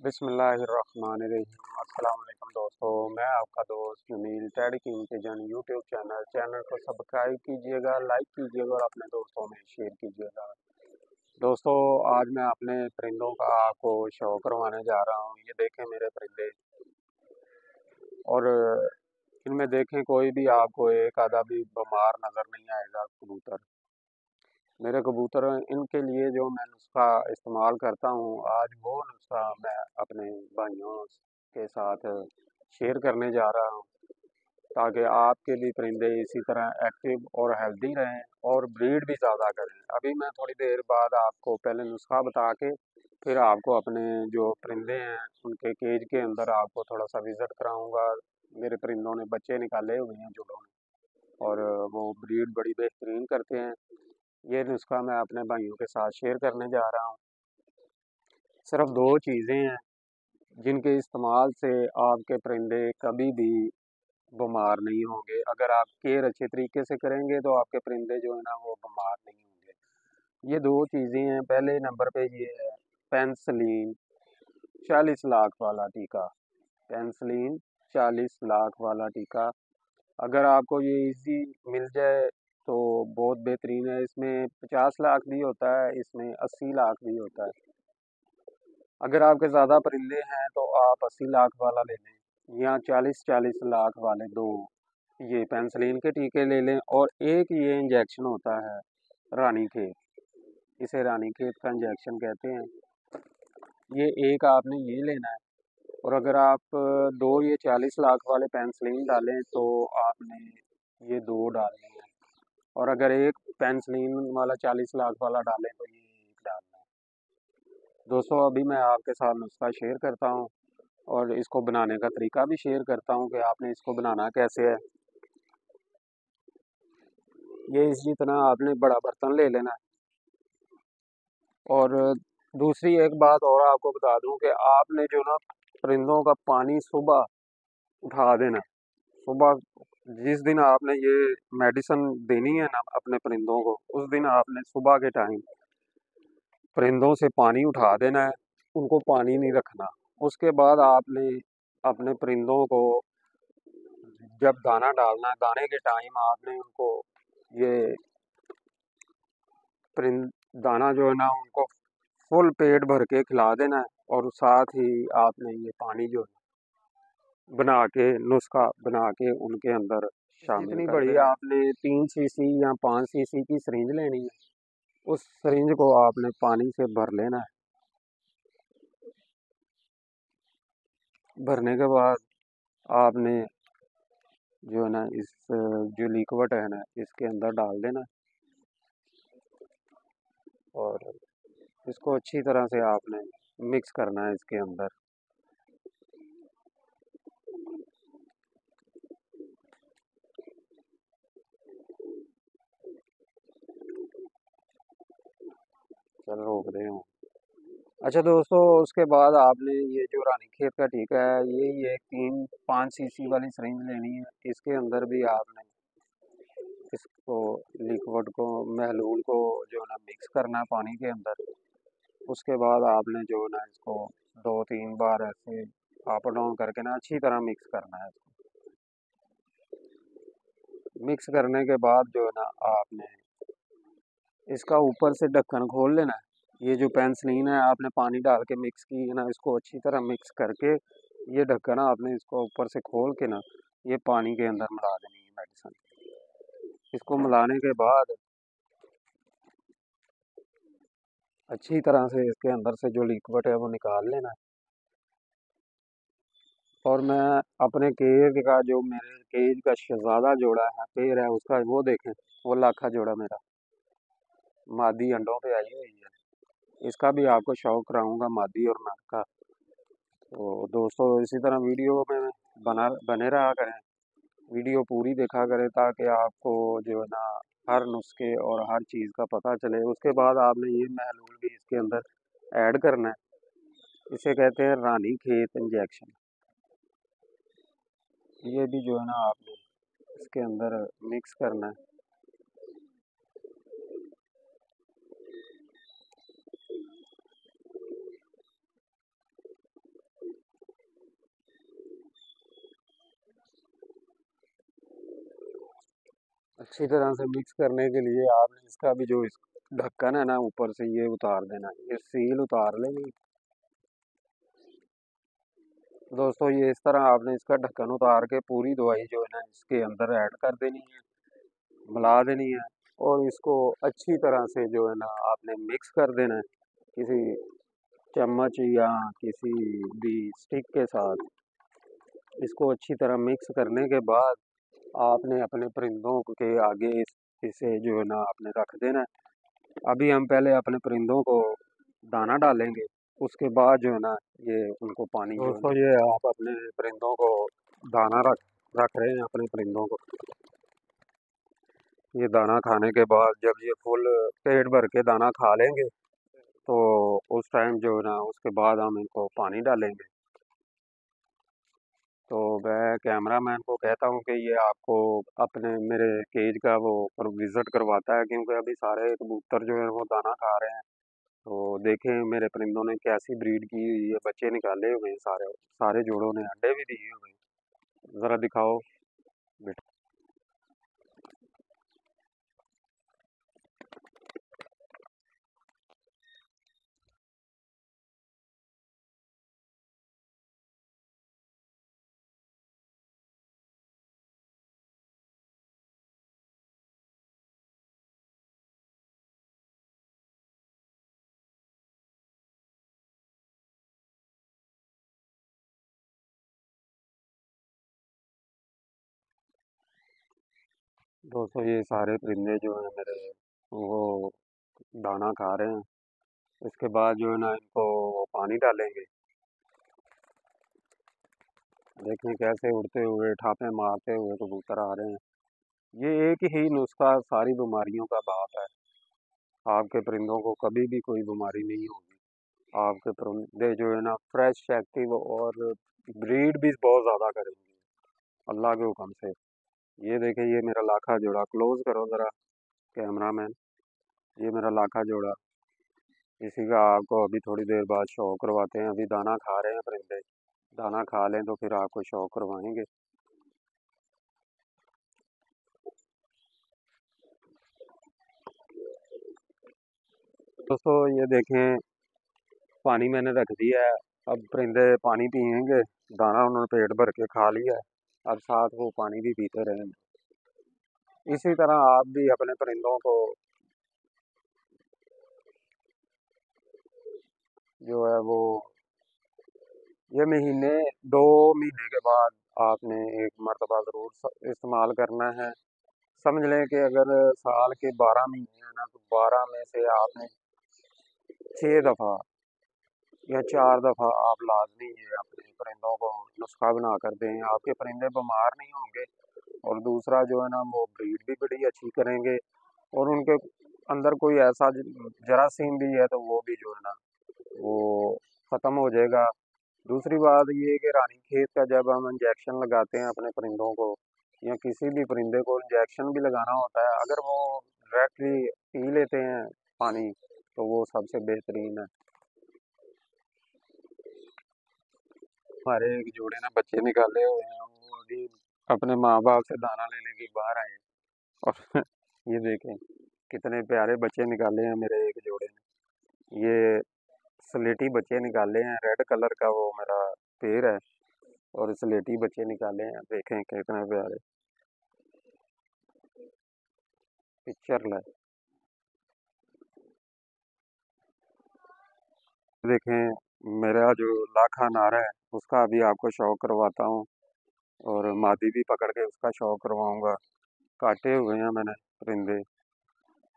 बिस्मिल्लाहिर्रहमानिर्रहीम। अस्सलाम वालेकुम दोस्तों, मैं आपका दोस्त जमील टेड किंग के जन यूट्यूब चैनल को सब्सक्राइब कीजिएगा, लाइक कीजिएगा और अपने दोस्तों में शेयर कीजिएगा। दोस्तों, आज मैं अपने परिंदों का आपको शो करवाने जा रहा हूँ। ये देखें मेरे परिंदे, और इनमें देखें कोई भी आपको एक आधा भी बीमार नज़र नहीं आएगा कबूतर। मेरे कबूतर इनके लिए जो मैं नुस्खा इस्तेमाल करता हूँ, आज वो नुस्खा मैं अपने भाइयों के साथ शेयर करने जा रहा हूँ, ताकि आपके भी परिंदे इसी तरह एक्टिव और हेल्दी रहें और ब्रीड भी ज़्यादा करें। अभी मैं थोड़ी देर बाद आपको पहले नुस्खा बता के फिर आपको अपने जो परिंदे हैं उनके केज के अंदर आपको थोड़ा सा विज़िट कराऊंगा। मेरे परिंदों ने बच्चे निकाले हुए हैं जुड़ों ने, और वो ब्रीड बड़ी बेहतरीन करते हैं। ये नुस्खा मैं अपने भाइयों के साथ शेयर करने जा रहा हूँ। सिर्फ दो चीज़ें हैं जिनके इस्तेमाल से आपके परिंदे कभी भी बीमार नहीं होंगे। अगर आप केयर अच्छे तरीके से करेंगे तो आपके परिंदे जो है ना वो बीमार नहीं होंगे। ये दो चीज़ें हैं। पहले नंबर पे ये है पेंसिलिन 40 लाख वाला टीका। पेंसिलिन 40 लाख वाला टीका अगर आपको ये इजी मिल जाए तो बहुत बेहतरीन है। इसमें 50 लाख भी होता है, इसमें 80 लाख भी होता है। अगर आपके ज़्यादा परिंदे हैं तो आप 80 लाख वाला ले लें, या 40-40 लाख वाले दो ये पेंसिलिन के टीके ले लें। और एक ये इंजेक्शन होता है रानीखेत, इसे रानीखेत का इंजेक्शन कहते हैं। ये एक आपने ये लेना है। और अगर आप दो ये 40 लाख वाले पेंसिलिन डालें तो आपने ये दो डालने हैं। और अगर एक पेंसिलिन वाला 40 लाख वाला डालें तो ये एक डालना है। दोस्तों, अभी मैं आपके साथ नुस्खा शेयर करता हूँ और इसको बनाने का तरीका भी शेयर करता हूँ कि आपने इसको बनाना कैसे है। ये इसी तरह आपने बड़ा बर्तन ले लेना है। और दूसरी एक बात और आपको बता दूं कि आपने जो ना परिंदों का पानी सुबह उठा देना। सुबह जिस दिन आपने ये मेडिसिन देनी है ना अपने परिंदों को, उस दिन आपने सुबह के टाइम परिंदों से पानी उठा देना है, उनको पानी नहीं रखना। उसके बाद आपने अपने परिंदों को जब दाना डालना है, दाने के टाइम आपने उनको ये परिंद दाना जो है ना उनको फुल पेट भर के खिला देना है। और साथ ही आपने ये पानी जो है बना के नुस्खा बना के उनके अंदर शामिल जितनी कर बड़ी देना है। आपने 3 सीसी या 5 सीसी की सरिंज लेनी है, उस सरिंज को आपने पानी से भर लेना है। भरने के बाद आपने जो है ना इस जो लिक्विड है ना इसके अंदर डाल देना। और इसको अच्छी तरह से आपने मिक्स करना है इसके अंदर। चल रोक दे हूँ। अच्छा दोस्तों, उसके बाद आपने ये जो रानीखेत का टीका है ये 3-5 सीसी वाली सरिंज लेनी है। इसके अंदर भी आपने इसको लिक्विड को महलूल को जो है ना मिक्स करना है पानी के अंदर। उसके बाद आपने जो है ना इसको 2-3 बार ऐसे अप डाउन करके ना अच्छी तरह मिक्स करना है। मिक्स करने के बाद जो है ना आपने इसका ऊपर से ढक्कन खोल लेना है। ये जो पेंसिलीन है आपने पानी डाल के मिक्स की है ना, इसको अच्छी तरह मिक्स करके ये ढक्कन आपने इसको ऊपर से खोल के ना ये पानी के अंदर मिला देनी है मेडिसिन। इसको मिलाने के बाद अच्छी तरह से इसके अंदर से जो लिक्विड है वो निकाल लेना है। और मैं अपने केज का जो मेरे केज का शहजादा जोड़ा है पेड़ है उसका वो देखें, वो लाखा जोड़ा मेरा मादी अंडों पे आई हुई है। इसका भी आपको शौक कराऊंगा, मादी और नर का। तो दोस्तों, इसी तरह वीडियो में बने रहा करें, वीडियो पूरी देखा करें, ताकि आपको जो है ना हर नुस्खे और हर चीज़ का पता चले। उसके बाद आपने ये महलूल भी इसके अंदर ऐड करना है। इसे कहते हैं रानी खेत इंजेक्शन। ये भी जो है ना आपने इसके अंदर मिक्स करना है। अच्छी तरह से मिक्स करने के लिए आपने इसका भी जो इस ढक्कन है ना ऊपर से ये उतार देना है, ये सील उतार लेंगे। दोस्तों ये इस तरह आपने इसका ढक्कन उतार के पूरी दवाई जो है ना इसके अंदर ऐड कर देनी है, मिला देनी है। और इसको अच्छी तरह से जो है ना आपने मिक्स कर देना है किसी चम्मच या किसी भी स्टिक के साथ। इसको अच्छी तरह मिक्स करने के बाद आपने अपने परिंदों के आगे इसे जो है ना आपने रख देना है। अभी हम पहले अपने परिंदों को दाना डालेंगे, उसके बाद जो है ना ये उनको पानी जो है दोस्तों ये आप अपने परिंदों को दाना रख रख रहे हैं अपने परिंदों को। ये दाना खाने के बाद जब ये फुल पेट भर के दाना खा लेंगे तो उस टाइम जो है ना उसके बाद हम इनको पानी डालेंगे। तो मैं कैमरामैन को कहता हूँ कि ये आपको अपने मेरे केज का वो पर विज़िट करवाता है, क्योंकि अभी सारे कबूतर जो है वो दाना खा रहे हैं। तो देखें मेरे परिंदों ने कैसी ब्रीड की हुई है, बच्चे निकाले हुए हैं, सारे सारे जोड़ों ने अंडे भी दिए हुए हैं। ज़रा दिखाओ बेटा। दोस्तों ये सारे परिंदे जो हैं मेरे वो दाना खा रहे हैं। इसके बाद जो है ना इनको पानी डालेंगे। देखें कैसे उड़ते हुए ठापे मारते हुए कबूतर आ रहे हैं। ये एक ही नुस्खा सारी बीमारियों का बाप है। आपके परिंदों को कभी भी कोई बीमारी नहीं होगी। आपके परिंदे जो है ना फ्रेश, एक्टिव और ब्रीड भी बहुत ज़्यादा करेंगे अल्लाह के हुक्म से। ये देखें ये मेरा लाखा जोड़ा, क्लोज करो ज़रा कैमरामैन। ये मेरा लाखा जोड़ा, इसी का आपको अभी थोड़ी देर बाद शो करवाते हैं। अभी दाना खा रहे हैं परिंदे, दाना खा लें तो फिर आपको शो करवाएंगे। दोस्तों ये देखें पानी मैंने रख दिया है। अब परिंदे पानी पियेंगे, दाना उन्होंने पेट भर के खा लिया है, अब साथ वो पानी भी पीते रहेंगे। इसी तरह आप भी अपने परिंदों को जो है वो ये महीने 2 महीने के बाद आपने एक मरतबा ज़रूर इस्तेमाल करना है। समझ लें कि अगर साल के 12 महीने हैं ना तो 12 में से आपने 6 दफ़ा या 4 दफ़ा आप लाजमी ये अपने परिंदों को नुस्खा बना कर दें। आपके परिंदे बीमार नहीं होंगे और दूसरा जो है ना वो ब्रीड भी बड़ी अच्छी करेंगे और उनके अंदर कोई ऐसा जरासीम भी है तो वो भी जो है ना वो ख़त्म हो जाएगा। दूसरी बात ये है कि रानीखेत का जब हम इंजेक्शन लगाते हैं अपने परिंदों को या किसी भी परिंदे को इंजेक्शन भी लगाना होता है, अगर वो डायरेक्टली पी लेते हैं पानी तो वो सबसे बेहतरीन है। हमारे एक जोड़े ने बच्चे निकाले हुए हैं, वो अभी अपने माँ बाप से दाना लेने की बाहर आए हैं। और ये देखें कितने प्यारे बच्चे निकाले हैं मेरे एक जोड़े ने। ये स्लेटी बच्चे निकाले हैं, रेड कलर का वो मेरा पेड़ है और स्लेटी बच्चे निकाले हैं, देखें कितने प्यारे पिक्चर है। देखें मेरा जो लाखा नारा है उसका अभी आपको शौक करवाता हूँ और मादी भी पकड़ के उसका शौक करवाऊंगा। काटे हुए हैं मैंने परिंदे।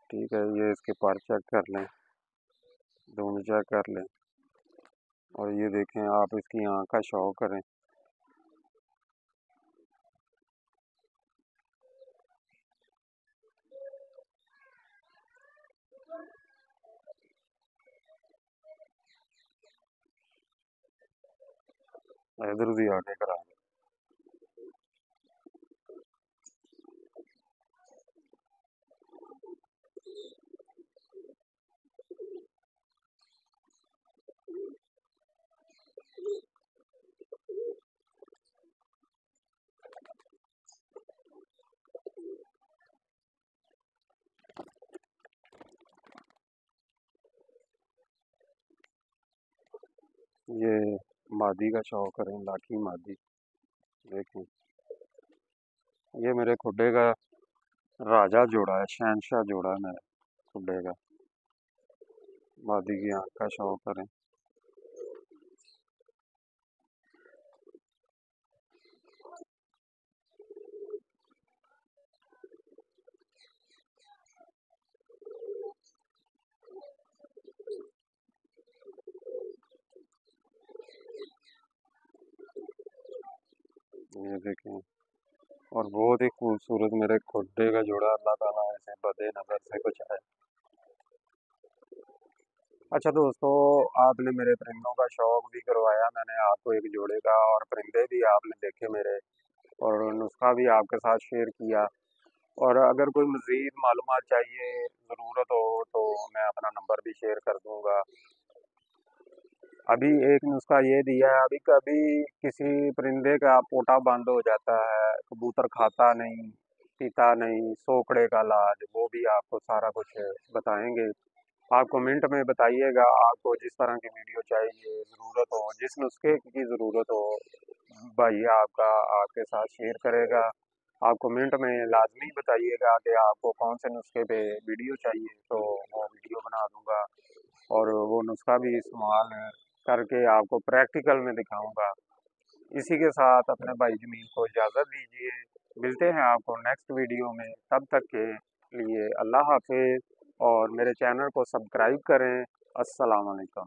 ठीक है ये इसके पर चेक कर लें, दोनों चेक कर लें और ये देखें आप इसकी आँख का शौक करें। इधर उधर आके करा दें। ये मादी का शौक करें, लाठी मादी। देखें, ये मेरे खुड्डे का राजा जोड़ा है, शहनशाह जोड़ा है मेरे खुड्डे का। मादी की आंख का शौक करें। ये देखें, और बहुत ही खूबसूरत मेरे खुड्डे का जोड़ा, अल्लाह ताला ऐसे बदे नजर से कुछ है। अच्छा दोस्तों, आपने मेरे परिंदों का शौक भी करवाया, मैंने आपको एक जोड़े का, और परिंदे भी आपने देखे मेरे, और नुस्खा भी आपके साथ शेयर किया। और अगर कोई मज़ीद मालूमात चाहिए, ज़रूरत हो, तो मैं अपना नंबर भी शेयर कर दूंगा। अभी एक नुस्खा ये दिया है, अभी कभी किसी परिंदे का पोटा बंद हो जाता है, कबूतर खाता नहीं, पीता नहीं, सोकड़े का इलाज, वो भी आपको सारा कुछ बताएंगे। आप कमेंट में बताइएगा आपको जिस तरह की वीडियो चाहिए, ज़रूरत हो, जिस नुस्खे की ज़रूरत हो, भाई आपका आपके साथ शेयर करेगा। आप कमेंट में लाजमी बताइएगा कि आपको कौन से नुस्खे पे वीडियो चाहिए, तो वो वीडियो बना दूंगा, और वो नुस्खा भी इस्तेमाल करके आपको प्रैक्टिकल में दिखाऊंगा। इसी के साथ अपने भाई जमील को इजाज़त दीजिए। मिलते हैं आपको नेक्स्ट वीडियो में, तब तक के लिए अल्लाह हाफिज़, और मेरे चैनल को सब्सक्राइब करें। अस्सलाम वालेकुम।